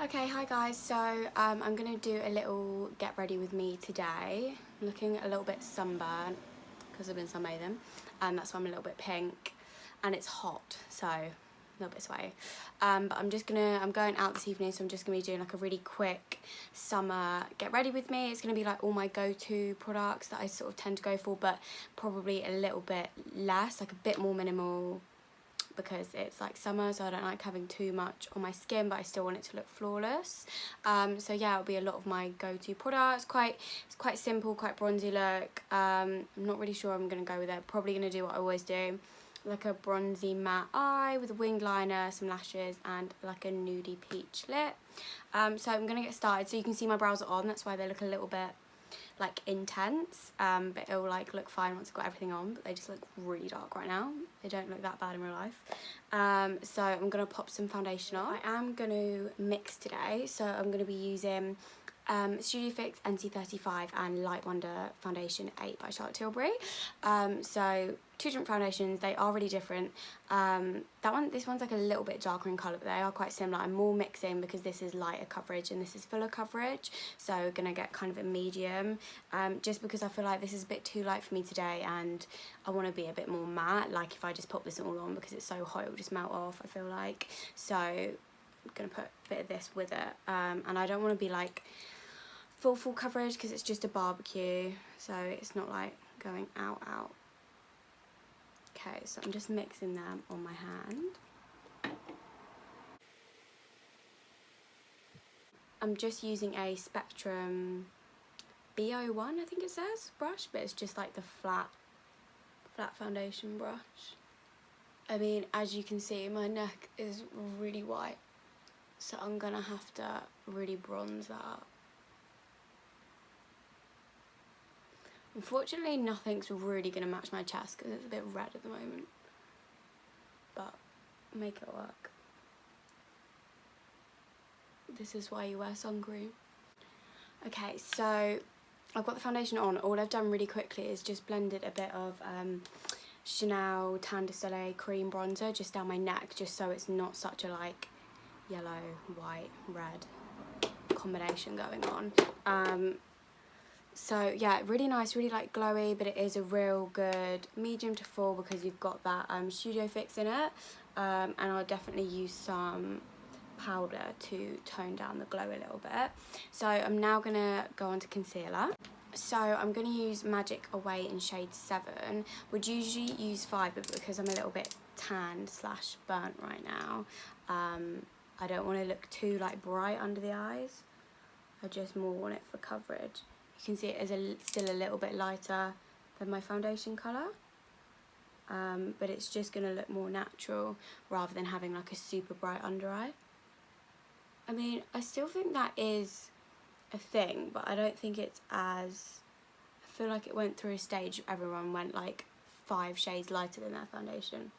Okay, hi guys. So I'm going to do a little get ready with me today. I'm looking a little bit sunburned because I've been sunbathing, and that's why I'm a little bit pink, and it's hot, so a little bit sweaty. But I'm going out this evening, so I'm just gonna be doing like a really quick summer get ready with me. It's gonna be like all my go-to products that I sort of tend to go for, but probably a little bit less, like a bit more minimal, because it's like summer, so I don't like having too much on my skin, but I still want it to look flawless. So yeah, it'll be a lot of my go-to products. It's quite simple, quite bronzy look. I'm not really sure I'm gonna go with it. Probably gonna do what I always do, like a bronzy matte eye with a winged liner, some lashes, and like a nudie peach lip. So I'm gonna get started. So you can see my brows are on, that's why they look a little bit like intense, but it'll like look fine once I've got everything on, but they just look really dark right now. They don't look that bad in real life. So I'm gonna pop some foundation on. I am gonna mix today, so I'm gonna be using Studio Fix NC35 and Light Wonder Foundation 8 by Charlotte Tilbury. So two different foundations, they are really different. This one's like a little bit darker in colour, but they are quite similar. I'm more mixing because this is lighter coverage and this is fuller coverage, so we're gonna get kind of a medium, just because I feel like this is a bit too light for me today and I want to be a bit more matte. Like if I just pop this all on because it's so hot, it will just melt off, I feel like. So I'm gonna put a bit of this with it, and I don't want to be like full coverage because it's just a barbecue, so it's not like going out. Okay, so I'm just mixing them on my hand. I'm just using a Spectrum BO1, I think it says, brush, but it's just like the flat foundation brush. I mean, as you can see, my neck is really white, so I'm gonna have to really bronze that up. Unfortunately, nothing's really gonna match my chest because it's a bit red at the moment, but make it work. This is why you wear sun cream. Okay, so I've got the foundation on. All I've done really quickly is just blended a bit of Chanel Tan de Soleil cream bronzer just down my neck, just so it's not such a like yellow, white, red combination going on. So yeah, really nice, really like glowy, but it is a real good medium to full because you've got that Studio Fix in it, and I'll definitely use some powder to tone down the glow a little bit. So I'm now gonna go on to concealer. So I'm going to use Magic Away in shade 7. Would usually use 5, but because I'm a little bit tanned / burnt right now, I don't want to look too like bright under the eyes. I just more want it for coverage. You can see it is still a little bit lighter than my foundation colour, but it's just going to look more natural rather than having like a super bright under eye. I mean, I still think that is a thing, but I don't think it's as, I feel like it went through a stage everyone went like 5 shades lighter than their foundation.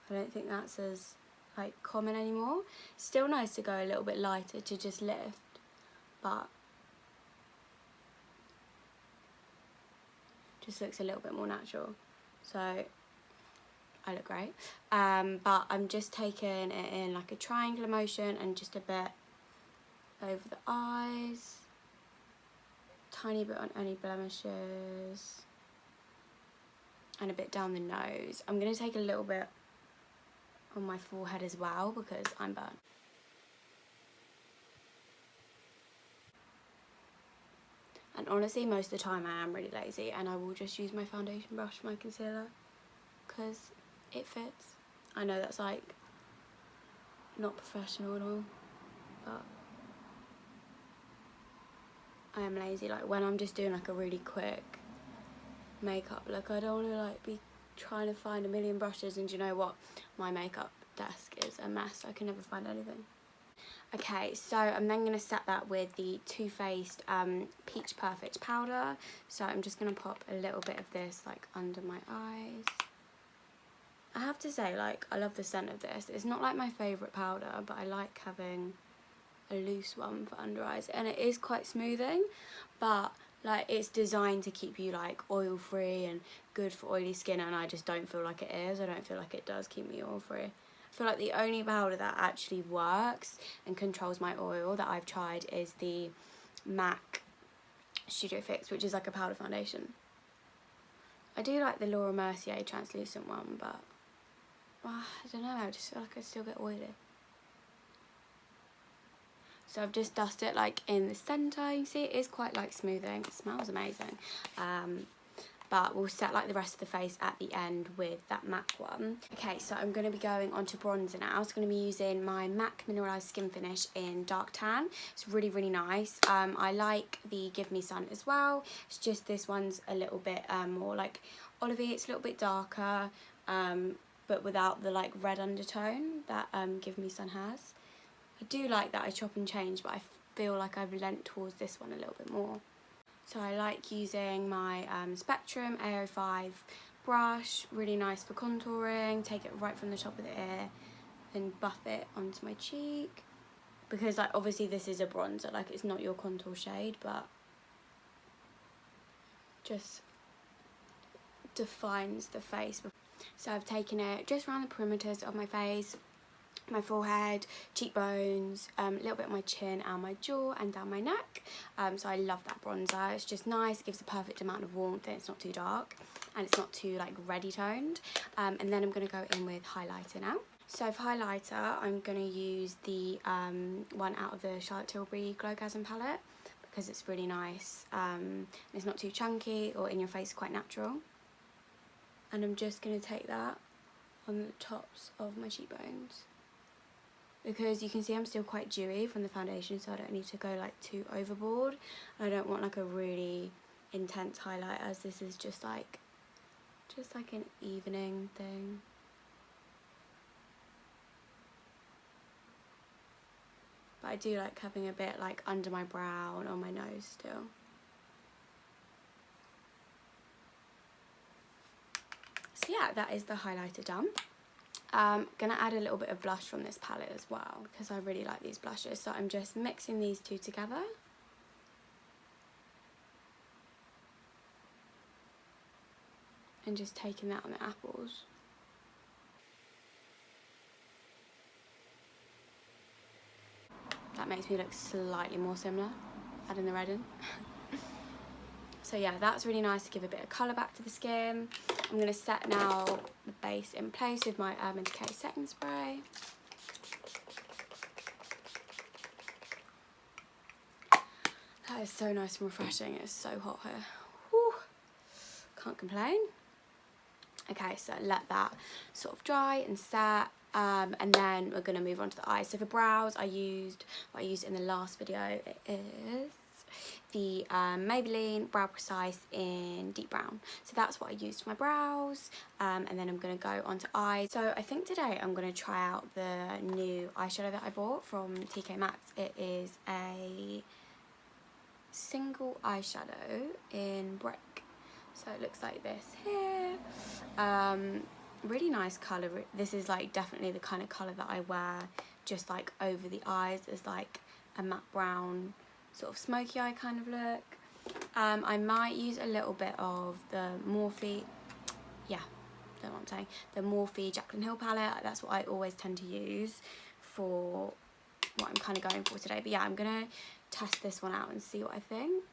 I don't think that's as like common anymore. Still nice to go a little bit lighter to just lift, but just looks a little bit more natural, so I look great. But I'm just taking it in like a triangular motion and just a bit over the eyes, tiny bit on any blemishes, and a bit down the nose. I'm going to take a little bit on my forehead as well because I'm burnt. And honestly, most of the time I am really lazy and I will just use my foundation brush for my concealer because it fits. I know that's like not professional at all, but I am lazy. Like when I'm just doing like a really quick makeup look, I don't want to like be trying to find a million brushes, and do you know what? My makeup desk is a mess. I can never find anything. Okay, so I'm then going to set that with the Too Faced Peach Perfect powder. So I'm just going to pop a little bit of this like under my eyes. I have to say, like, I love the scent of this. It's not like my favourite powder, but I like having a loose one for under eyes, and it is quite smoothing, but like it's designed to keep you like oil free and good for oily skin, and I just don't feel like it is. I don't feel like it does keep me oil free. feel like the only powder that actually works and controls my oil that I've tried is the MAC Studio Fix, which is like a powder foundation. I do like the Laura Mercier translucent one, but I don't know, I just feel like I still get oily. So I've just dusted it like in the centre. You see it is quite like smoothing. It smells amazing. But we'll set like the rest of the face at the end with that MAC one. Okay, so I'm going to be going on to bronzer now. So I'm going to be using my MAC Mineralized Skin Finish in Dark Tan. It's really, really nice. I like the Give Me Sun as well. It's just this one's a little bit more like olivey. It's a little bit darker, but without the like red undertone that Give Me Sun has. I do like that I chop and change, but I feel like I've lent towards this one a little bit more. So I like using my Spectrum AO5 brush, really nice for contouring. Take it right from the top of the ear and buff it onto my cheek. Because like obviously this is a bronzer, like it's not your contour shade, but just defines the face. So I've taken it just around the perimeters of my face, my forehead, cheekbones, a little bit on my chin and my jaw and down my neck. So I love that bronzer. It's just nice, it gives the perfect amount of warmth and it's not too dark and it's not too like reddy toned. And then I'm going to go in with highlighter now. So for highlighter, I'm going to use the one out of the Charlotte Tilbury Glow Grwm palette because it's really nice. It's not too chunky or in your face, quite natural. And I'm just going to take that on the tops of my cheekbones. Because you can see I'm still quite dewy from the foundation, so I don't need to go like too overboard. I don't want like a really intense highlight, as this is just like an evening thing. But I do like having a bit like under my brow and on my nose still. So yeah, that is the highlighter done. I'm going to add a little bit of blush from this palette as well because I really like these blushes. So I'm just mixing these two together. And just taking that on the apples. That makes me look slightly more similar, adding the red in. So yeah, that's really nice to give a bit of colour back to the skin. I'm going to set now the base in place with my Urban Decay setting spray. That is so nice and refreshing. It's so hot here. Whew. Can't complain. Okay, so let that sort of dry and set. And then we're going to move on to the eyes. So for brows, I used what I used in the last video. It is the Maybelline Brow Precise in Deep Brown. So that's what I used for my brows. And then I'm going to go on to eyes. So I think today I'm going to try out the new eyeshadow that I bought from TK Maxx. It is a single eyeshadow in Brick. So it looks like this here. Really nice colour. This is like definitely the kind of colour that I wear just like over the eyes as like a matte brown sort of smoky eye kind of look. I might use a little bit of the Morphe, yeah, don't know what I'm saying, the Morphe Jaclyn Hill palette. That's what I always tend to use for what I'm kind of going for today. But yeah, I'm going to test this one out and see what I think.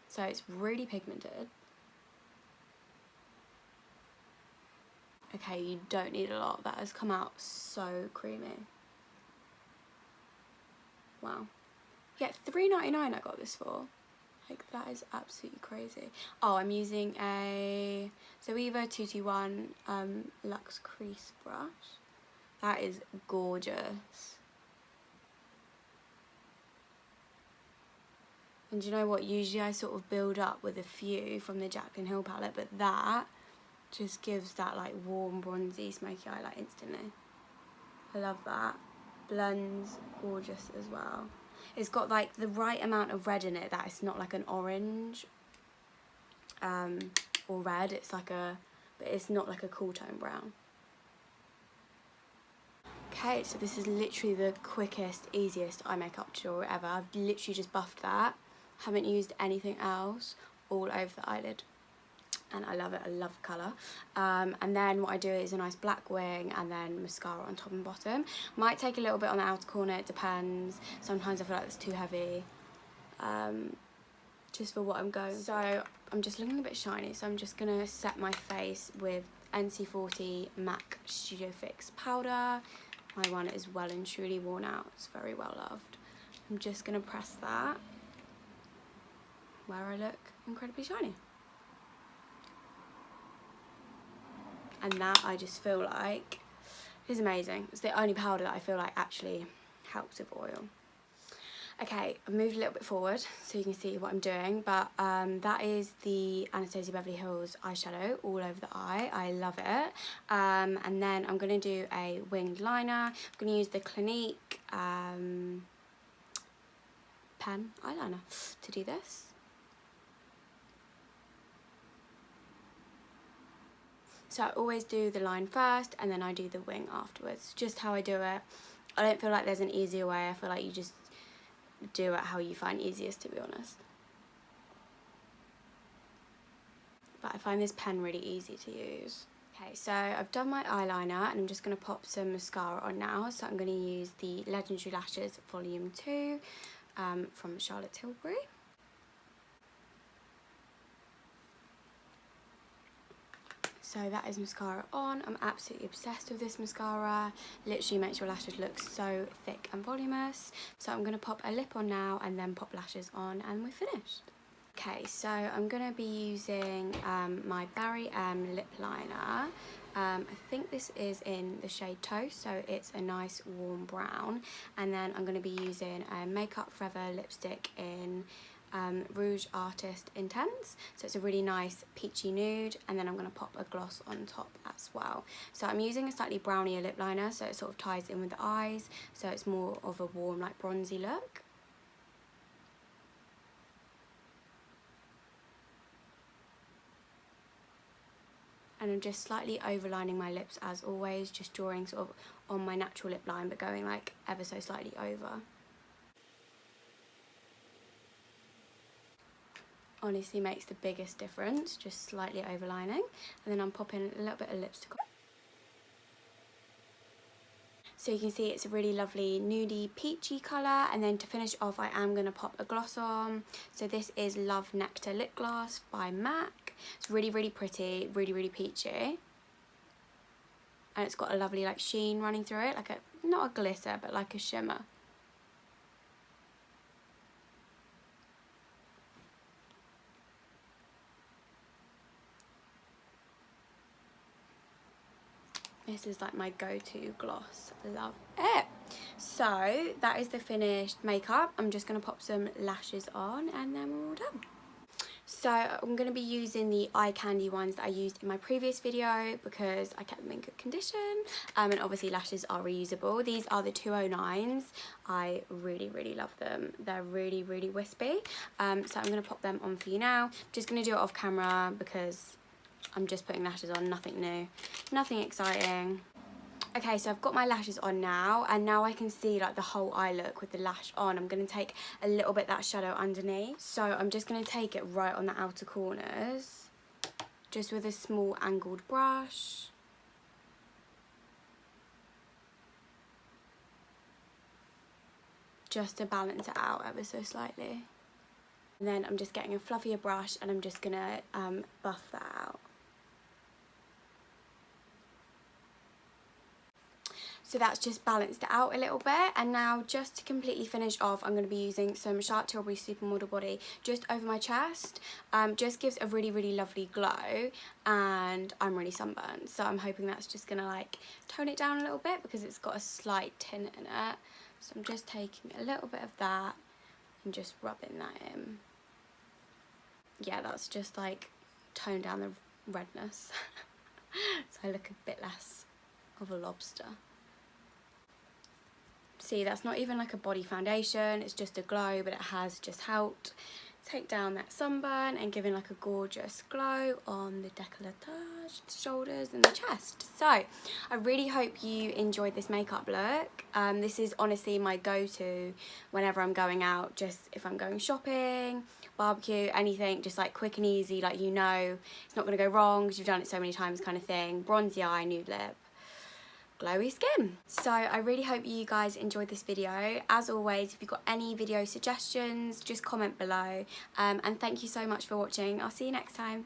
So it's really pigmented. Okay, you don't need a lot. That has come out so creamy. Wow. Yeah, $3.99 I got this for. Like, that is absolutely crazy. Oh, I'm using a Zoeva 221 Luxe Crease brush. That is gorgeous. And do you know what? Usually I sort of build up with a few from the Jaclyn Hill palette, but that just gives that like warm, bronzy, smoky eye like instantly. I love that. Blends gorgeous as well. It's got like the right amount of red in it that it's not like an orange or red. It's like a, but it's not like a cool tone brown. Okay, so this is literally the quickest, easiest eye makeup tutorial ever. I've literally just buffed that. Haven't used anything else all over the eyelid. and I love it. I love the colour. And then what I do is a nice black wing and then mascara on top and bottom. Might take a little bit on the outer corner, it depends. Sometimes I feel like it's too heavy, just for what I'm going. So I'm just looking a bit shiny, so I'm just gonna set my face with NC40 MAC Studio Fix powder. My one is well and truly worn out, it's very well loved. I'm just gonna press that where I look incredibly shiny. And that I just feel like is amazing. It's the only powder that I feel like actually helps with oil. Okay, I've moved a little bit forward so you can see what I'm doing, but that is the Anastasia Beverly Hills eyeshadow all over the eye. I love it. And then I'm going to do a winged liner. I'm going to use the Clinique pen eyeliner to do this. So I always do the line first and then I do the wing afterwards. Just how I do it. I don't feel like there's an easier way. I feel like you just do it how you find easiest, to be honest. But I find this pen really easy to use. Okay, so I've done my eyeliner and I'm just going to pop some mascara on now. So I'm going to use the Legendary Lashes Volume 2 from Charlotte Tilbury. So that is mascara on. I'm absolutely obsessed with this mascara. Literally makes your lashes look so thick and voluminous. So I'm going to pop a lip on now and then pop lashes on and we're finished. Okay, so I'm going to be using my Barry M lip liner. I think this is in the shade Toast, so it's a nice warm brown. And then I'm going to be using a Makeup Forever lipstick in Rouge Artist Intense, so it's a really nice peachy nude, and then I'm going to pop a gloss on top as well. So I'm using a slightly brownier lip liner, so it sort of ties in with the eyes, so it's more of a warm, like bronzy look. And I'm just slightly overlining my lips as always, just drawing sort of on my natural lip line but going like ever so slightly over. Honestly makes the biggest difference, just slightly overlining, and then I'm popping a little bit of lipstick on. So you can see it's a really lovely nudie peachy colour, and then to finish off I am going to pop a gloss on. So this is Love Nectar Lip Gloss by MAC. It's really, really pretty, really, really peachy. And it's got a lovely like sheen running through it, like a, not a glitter, but like a shimmer. This is like my go-to gloss. Love it. So that is the finished makeup. I'm just going to pop some lashes on and then we're all done. So I'm going to be using the eye candy ones that I used in my previous video because I kept them in good condition, and obviously lashes are reusable. These are the 209s. I really, really love them. They're really, really wispy. So I'm going to pop them on for you now. I'm just going to do it off camera because I'm just putting lashes on, nothing new, nothing exciting. Okay, so I've got my lashes on now, and now I can see like the whole eye look with the lash on. I'm going to take a little bit that shadow underneath. So I'm just going to take it right on the outer corners, just with a small angled brush. Just to balance it out ever so slightly. And then I'm just getting a fluffier brush and I'm just going to buff that out. So that's just balanced it out a little bit, and now just to completely finish off I'm going to be using some Charlotte Tilbury Supermodel Body just over my chest. Just gives a really, really lovely glow, and I'm really sunburned, so I'm hoping that's just going to like tone it down a little bit because it's got a slight tint in it. So I'm just taking a little bit of that and just rubbing that in. Yeah, that's just like toned down the redness so I look a bit less of a lobster. See, that's not even like a body foundation, it's just a glow, but it has just helped take down that sunburn and giving like a gorgeous glow on the décolletage, the shoulders and the chest. So I really hope you enjoyed this makeup look. This is honestly my go-to whenever I'm going out, just if I'm going shopping, barbecue, anything, just like quick and easy, like you know it's not going to go wrong because you've done it so many times kind of thing. Bronzy eye, nude lip, glowy skin. So I really hope you guys enjoyed this video. As always, if you've got any video suggestions, just comment below. And thank you so much for watching. I'll see you next time.